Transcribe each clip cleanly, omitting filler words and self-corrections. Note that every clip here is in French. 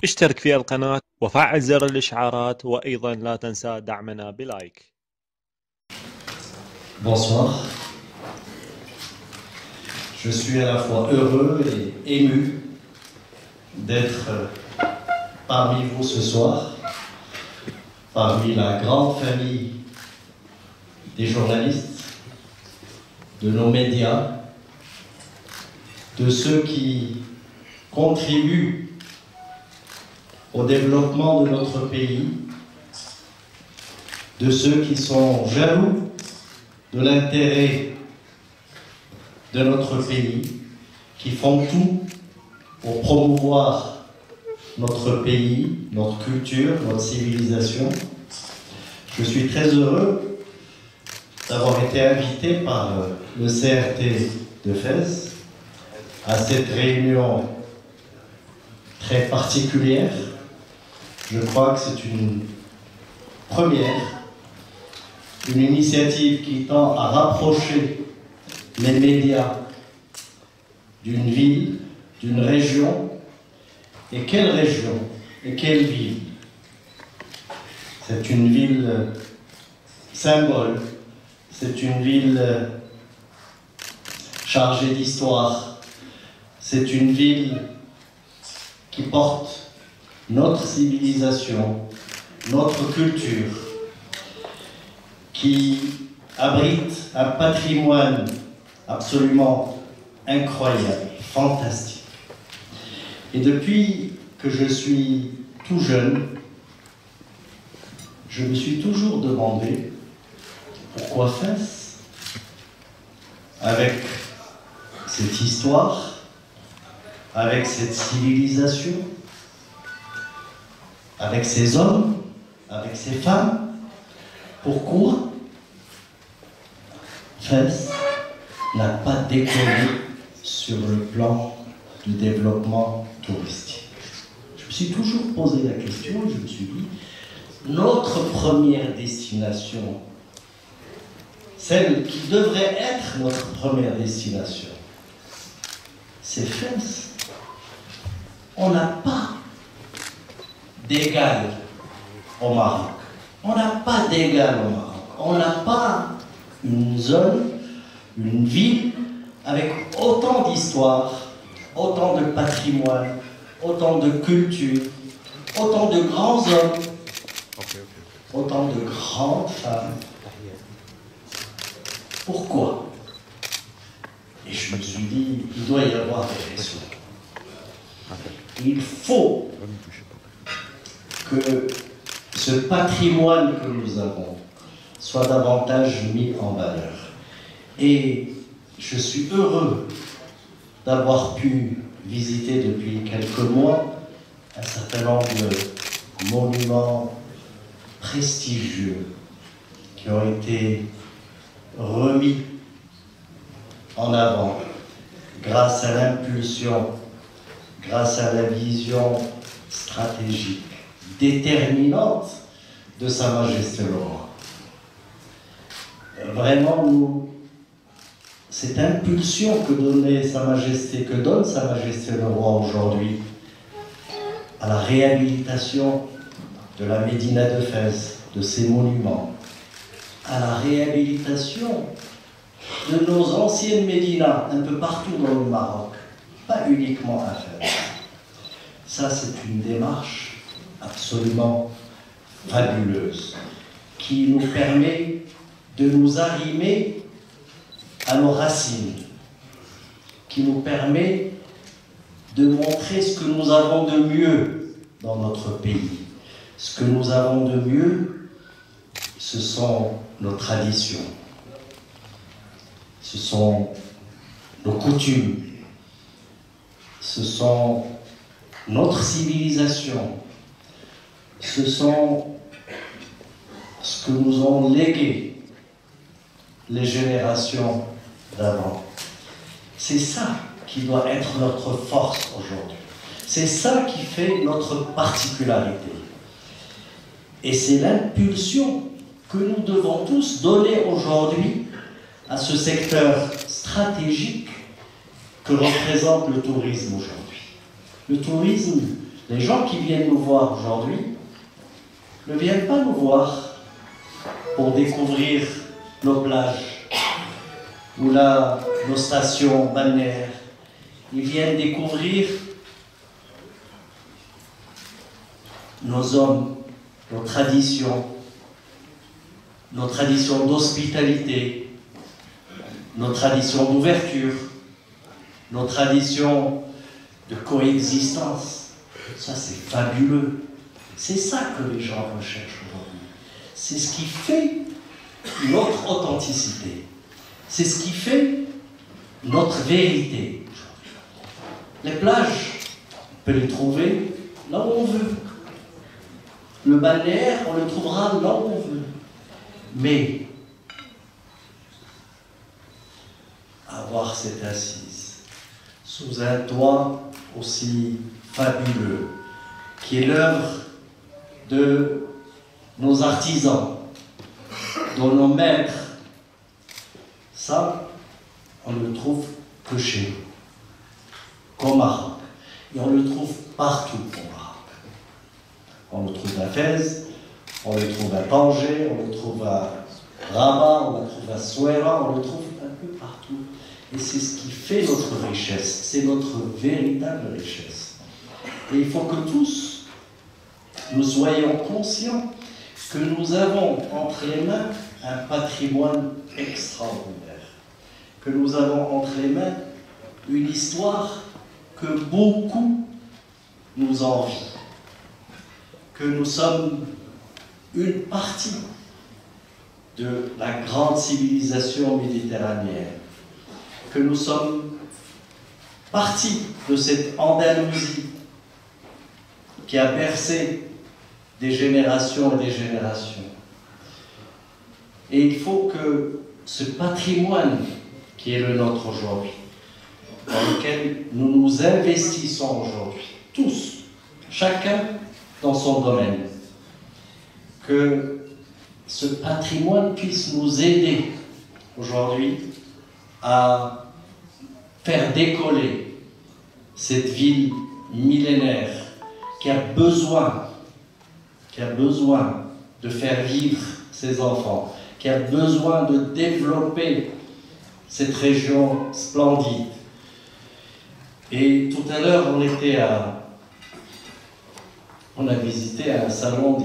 اشترك في القناة وفعل زر الإشعارات وأيضا لا تنسى دعمنا بلايك. Bonsoir. Je suis à la fois heureux et ému d'être parmi vous ce soir, parmi la grande famille des journalistes, de nos médias, de ceux qui contribuent au développement de notre pays, de ceux qui sont jaloux de l'intérêt de notre pays, qui font tout pour promouvoir notre pays, notre culture, notre civilisation. Je suis très heureux d'avoir été invité par le CRT de Fès à cette réunion très particulière. Je crois que c'est une première, une initiative qui tend à rapprocher les médias d'une ville, d'une région. Et quelle région et quelle ville? C'est une ville symbole, c'est une ville chargée d'histoire, c'est une ville qui porte notre civilisation, notre culture, qui abrite un patrimoine absolument incroyable, fantastique. Et depuis que je suis tout jeune, je me suis toujours demandé pourquoi Fès, avec cette histoire, avec cette civilisation, avec ces hommes, avec ces femmes, pourquoi Fès n'a pas décollé sur le plan du développement touristique? Je me suis toujours posé la question, je me suis dit, notre première destination, celle qui devrait être notre première destination, c'est Fès. On n'a pas d'égal au Maroc. On n'a pas d'égal au Maroc. On n'a pas une zone, une ville avec autant d'histoire, autant de patrimoine, autant de culture, autant de grands hommes, autant de grandes femmes. Pourquoi? Et je me suis dit, il doit y avoir des raisons. Il faut que ce patrimoine que nous avons soit davantage mis en valeur. Et je suis heureux d'avoir pu visiter depuis quelques mois un certain nombre de monuments prestigieux qui ont été remis en avant grâce à l'impulsion, grâce à la vision stratégique, déterminante de Sa Majesté le Roi. Vraiment, cette impulsion que donnait Sa Majesté, que donne Sa Majesté le Roi aujourd'hui à la réhabilitation de la Médina de Fès, de ses monuments, à la réhabilitation de nos anciennes médinas un peu partout dans le Maroc, pas uniquement à Fès. Ça, c'est une démarche absolument fabuleuse qui nous permet de nous arrimer à nos racines, qui nous permet de montrer ce que nous avons de mieux dans notre pays. Ce que nous avons de mieux, ce sont nos traditions, ce sont nos coutumes, ce sont notre civilisation, ce sont ce que nous ont légué les générations d'avant. C'est ça qui doit être notre force aujourd'hui. C'est ça qui fait notre particularité. Et c'est l'impulsion que nous devons tous donner aujourd'hui à ce secteur stratégique que représente le tourisme aujourd'hui. Le tourisme, Les gens qui viennent nous voir aujourd'hui ne viennent pas nous voir pour découvrir nos plages ou nos stations balnéaires. Ils viennent découvrir nos hommes, nos traditions d'hospitalité, nos traditions d'ouverture, nos traditions de coexistence. Ça, c'est fabuleux. C'est ça que les gens recherchent aujourd'hui. C'est ce qui fait notre authenticité. C'est ce qui fait notre vérité. Les plages, on peut les trouver là où on veut. Le balnéaire, on le trouvera là où on veut. Mais avoir cette assise sous un toit aussi fabuleux, qui est l'œuvre de nos artisans, de nos maîtres, ça, on ne le trouve que chez nous, au Maroc. Et on le trouve partout au Maroc. On le trouve à Fès, on le trouve à Tanger, on le trouve à Rabat, on le trouve à Souaira, on le trouve un peu partout. Et c'est ce qui fait notre richesse, c'est notre véritable richesse. Et il faut que tous, nous soyons conscients que nous avons entre les mains un patrimoine extraordinaire, que nous avons entre les mains une histoire que beaucoup nous envient, que nous sommes une partie de la grande civilisation méditerranéenne, que nous sommes partie de cette Andalousie qui a bercé des générations et des générations. Et il faut que ce patrimoine qui est le nôtre aujourd'hui, dans lequel nous nous investissons aujourd'hui, tous, chacun dans son domaine, que ce patrimoine puisse nous aider aujourd'hui à faire décoller cette ville millénaire qui a besoin de faire vivre ses enfants, qui a besoin de développer cette région splendide. Et tout à l'heure, on a visité un salon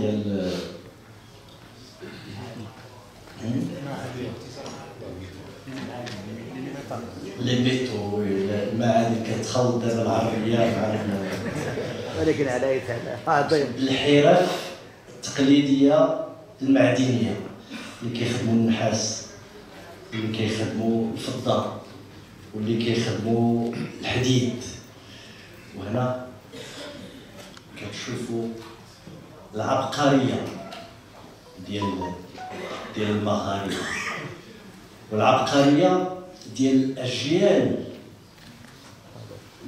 les métaux, المعادن كتخلط دابا العربيه مع ولكن على اي حال الحرف التقليديه المعدنيه اللي كيخدموا النحاس واللي كيخدموا الفضه واللي كيخدموا الحديد. وهنا كتشوفوا العبقريه ديال المغاربه والعبقريه ديال الأجيال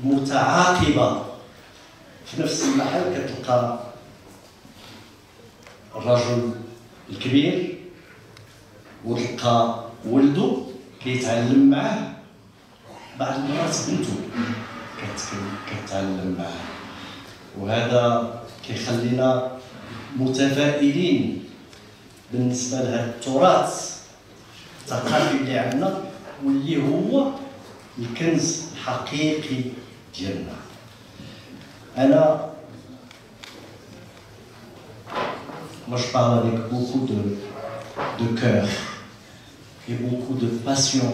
متعاقبة. في نفس المحل كتلقى الرجل الكبير وتلقى ولده كيتعلم معاه، بعض المرات بنته كتعلم معاه، وهذا كيخلينا متفائلين بالنسبة لهذا التراث الثقافي اللي عندنا واللي هو الكنز الحقيقي ديالنا. Moi je parle avec beaucoup de cœur et beaucoup de passion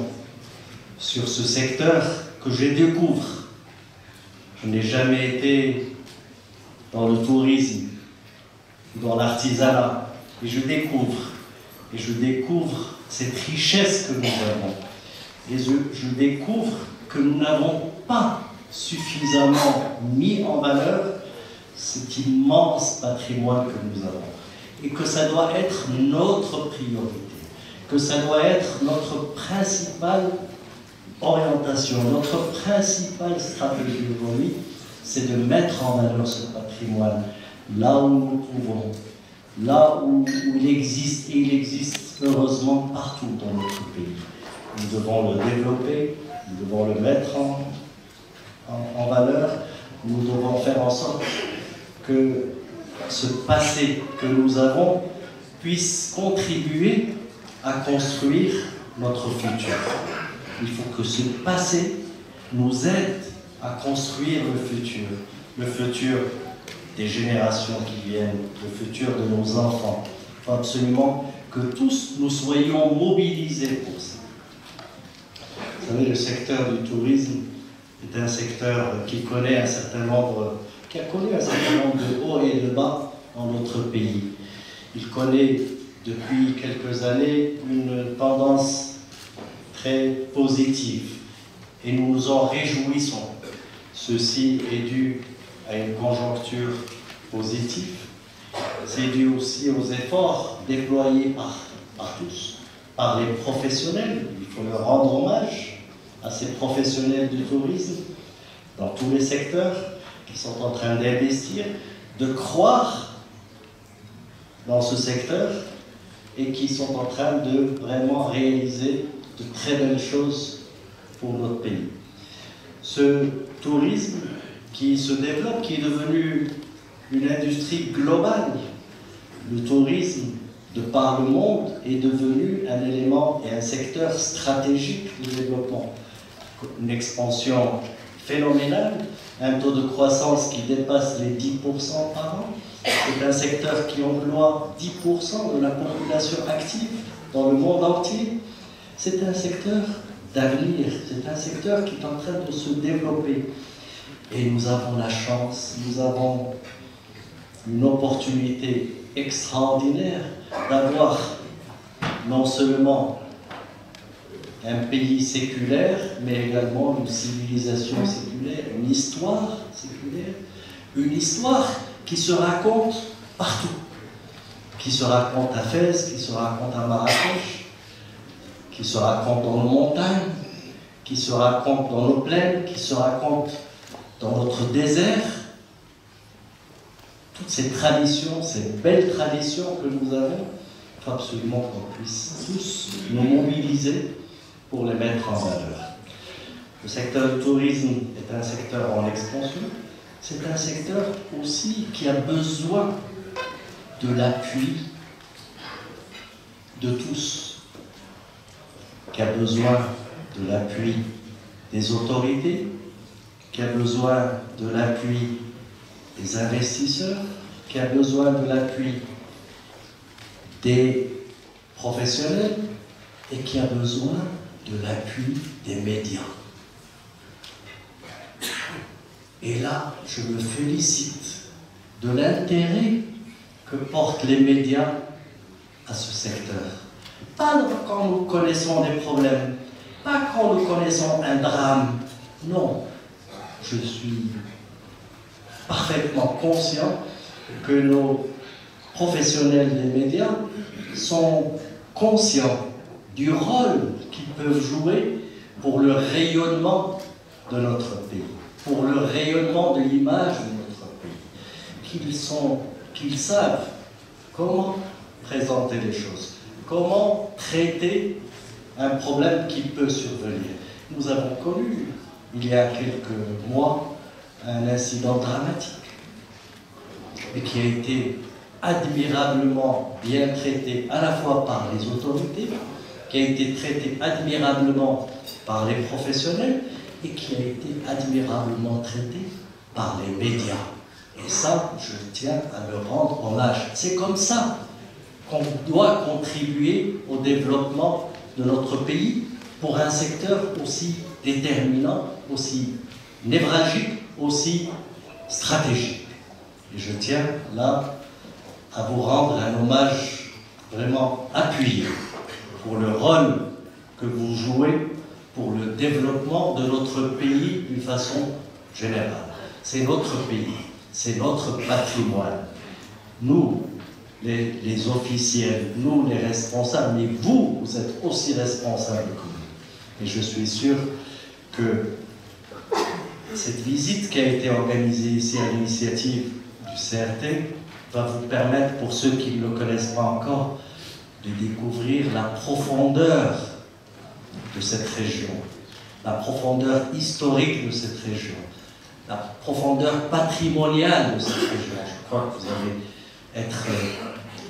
sur ce secteur que je découvre. Je n'ai jamais été dans le tourisme, dans l'artisanat, et je découvre cette richesse que nous avons. Et je découvre que nous n'avons pas suffisamment mis en valeur cet immense patrimoine que nous avons. Et que ça doit être notre priorité, que ça doit être notre principale orientation, notre principale stratégie aujourd'hui, c'est de mettre en valeur ce patrimoine là où nous le trouvons, là où il existe, et il existe heureusement partout dans notre pays. Nous devons le développer, nous devons le mettre en valeur, nous devons faire en sorte que ce passé que nous avons puisse contribuer à construire notre futur. Il faut que ce passé nous aide à construire le futur des générations qui viennent, le futur de nos enfants. Il faut absolument que tous nous soyons mobilisés pour ça. Vous savez, le secteur du tourisme est un secteur qui a connu un certain nombre de hauts et de bas dans notre pays. Il connaît depuis quelques années une tendance très positive et nous nous en réjouissons. Ceci est dû à une conjoncture positive. C'est dû aussi aux efforts déployés par tous, par les professionnels. Il faut leur rendre hommage à ces professionnels du tourisme dans tous les secteurs qui sont en train d'investir, de croire dans ce secteur et qui sont en train de vraiment réaliser de très belles choses pour notre pays. Ce tourisme qui se développe, qui est devenu une industrie globale, le tourisme de par le monde est devenu un élément et un secteur stratégique de développement. Une expansion phénoménale, un taux de croissance qui dépasse les 10% par an. C'est un secteur qui emploie 10% de la population active dans le monde entier. C'est un secteur d'avenir, c'est un secteur qui est en train de se développer. Et nous avons la chance, nous avons une opportunité extraordinaire d'avoir non seulement un pays séculaire, mais également une civilisation séculaire, une histoire séculaire, une histoire qui se raconte partout, qui se raconte à Fès, qui se raconte à Marrakech, qui se raconte dans nos montagnes, qui se raconte dans nos plaines, qui se raconte dans notre désert. Toutes ces traditions, ces belles traditions que nous avons, il faut absolument qu'on puisse tous nous mobiliser pour les mettre en valeur. Le secteur du tourisme est un secteur en expansion. C'est un secteur aussi qui a besoin de l'appui de tous, qui a besoin de l'appui des autorités, qui a besoin de l'appui des investisseurs, qui a besoin de l'appui des professionnels et qui a besoin de l'appui des médias. Et là, je me félicite de l'intérêt que portent les médias à ce secteur. Pas quand nous connaissons des problèmes, pas quand nous connaissons un drame. Non, je suis parfaitement conscient que nos professionnels des médias sont conscients du rôle qu'ils peuvent jouer pour le rayonnement de notre pays, pour le rayonnement de l'image de notre pays, qu'ils savent comment présenter les choses, comment traiter un problème qui peut survenir. Nous avons connu, il y a quelques mois, un incident dramatique, et qui a été admirablement bien traité à la fois par les autorités, qui a été traité admirablement par les professionnels, et qui a été admirablement traité par les médias. Et ça, je tiens à le rendre hommage. C'est comme ça qu'on doit contribuer au développement de notre pays pour un secteur aussi déterminant, aussi névralgique, aussi stratégique. Et je tiens là à vous rendre un hommage vraiment appuyé pour le rôle que vous jouez pour le développement de notre pays d'une façon générale. C'est notre pays, c'est notre patrimoine. Nous, les officiels, nous les responsables, mais vous, vous êtes aussi responsables que nous. Et je suis sûr que cette visite qui a été organisée ici à l'initiative du CRT va vous permettre, pour ceux qui ne le connaissent pas encore, de découvrir la profondeur de cette région, la profondeur historique de cette région, la profondeur patrimoniale de cette région. crois que vous allez être,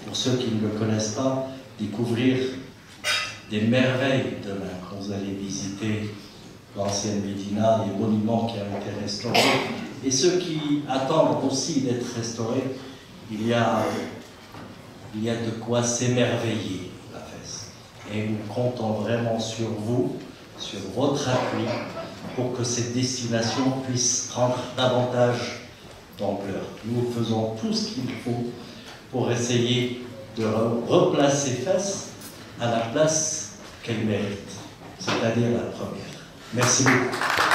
pour ceux qui ne le connaissent pas, découvrir des merveilles demain quand vous allez visiter l'ancienne Médina, les monuments qui ont été restaurés. Et ceux qui attendent aussi d'être restaurés, il y a de quoi s'émerveiller à Fès. Et nous comptons vraiment sur vous, sur votre appui, pour que cette destination puisse prendre davantage d'ampleur. Nous faisons tout ce qu'il faut pour essayer de replacer Fès à la place qu'elle mérite, c'est-à-dire la première. Merci beaucoup.